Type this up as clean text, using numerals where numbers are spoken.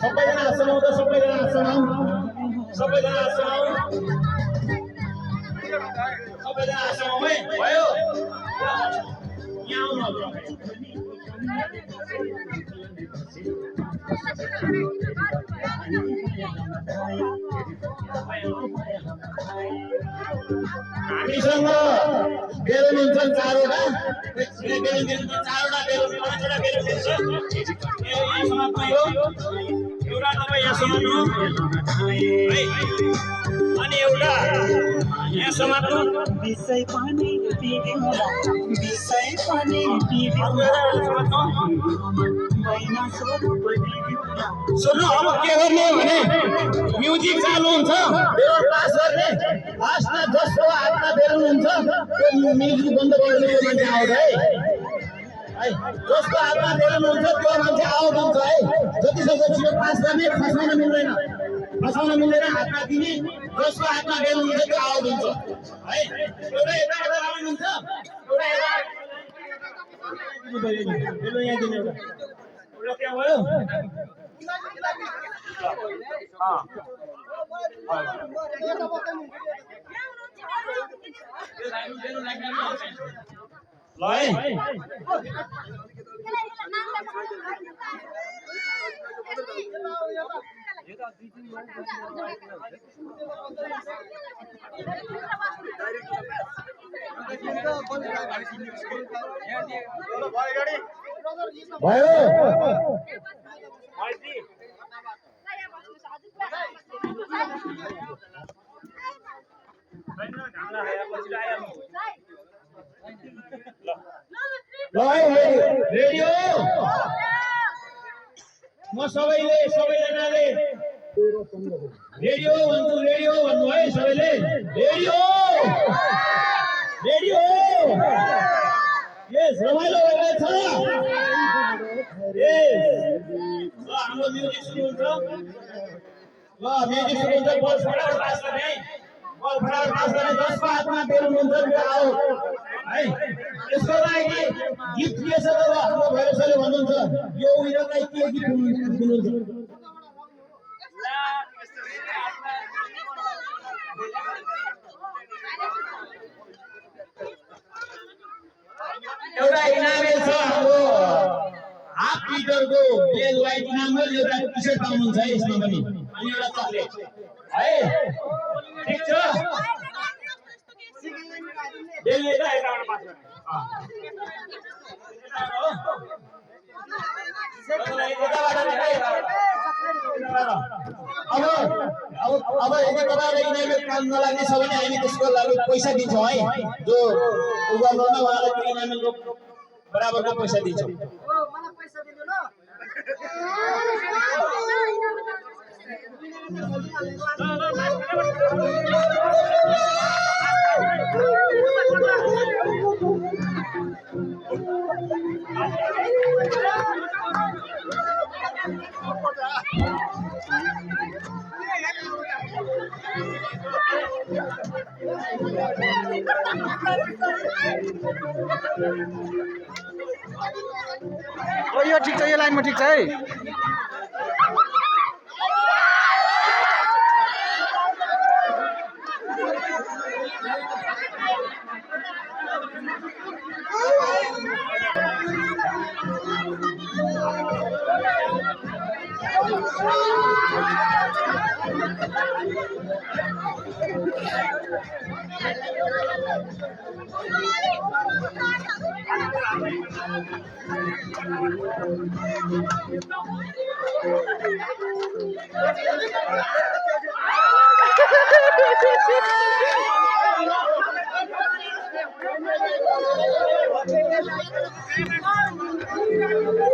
सबैजना हाँस्छौँ त सबैजना हाँस्छौँ सबैजना हाँस्छौँ सबैजना हाँस्छौँ है भयो यहाँ आउनु हामीसँग बेलुन हुन्छन् चारवटा चारवटा बेलुन पाँचवटा बेलुन हुन्छ यहाँ समात्नु यो एउटा तपाईँ यहाँ समात्नु है अनि एउटा यहाँ समात्नु विषय पनि सुन्नु अब के गर्ने भने म्युजिक चालु हुन्छ बेलुन पास गर्ने लास्टमा जसको हातमा बेलुन हुन्छ त्यो म्युजिक बन्द गर्ने मान्छे आउँछ है जसको हातमा बेलुन हुन्छ त्यो मान्छे आउट हुन्छ है जतिसक्दो छिटो पास गर्ने फसाउन मिल्दैन हातमा दिने जसको हातमा बेलुन हुन्छ त्यो आउट हुन्छ है एउटा यता राख्नुहुन्छ एउटा बेलुन यहाँ दिने एउटा त्यहाँ भयो ल है भयो रेडियो म सबैजनाले रेडियो भन्नु है सबैले रेडियो यस रमाइलो भइरहेछ हाम्रो म्युजिक सुरु हुन्छ बल फटाफट पास गर्ने जसको हातमा बेलुन हुन्छ त्यो आऊ है यसको लागि गीत के छ त हाम्रो भैरवले भन्नुहुन्छ यो उनीहरूलाई के गीत दिनुहुन्छ एउटा इनामे छ हाम्रो हाफ लिटरको ब्ल्याक व्हाइट इनामको एउटा टी-शर्ट पाउनुहुन्छ है यसमा पनि अनि एउटा चकलेट है ठीक छ डेली र यताबाट पास गर्ने अब यदि तपाईहरुलाई इनामले काम नलाग्ने छ भने हामी त्यसको लागि पैसा दिन्छौँ है जो उ गर्नुहुन्छ उहाँलाई त्यो इनामको बराबरको पैसा दिन्छौँ मलाई पैसा दिनु ल यो ठीक छ यो लाइनमा ठीक छ है Thank you.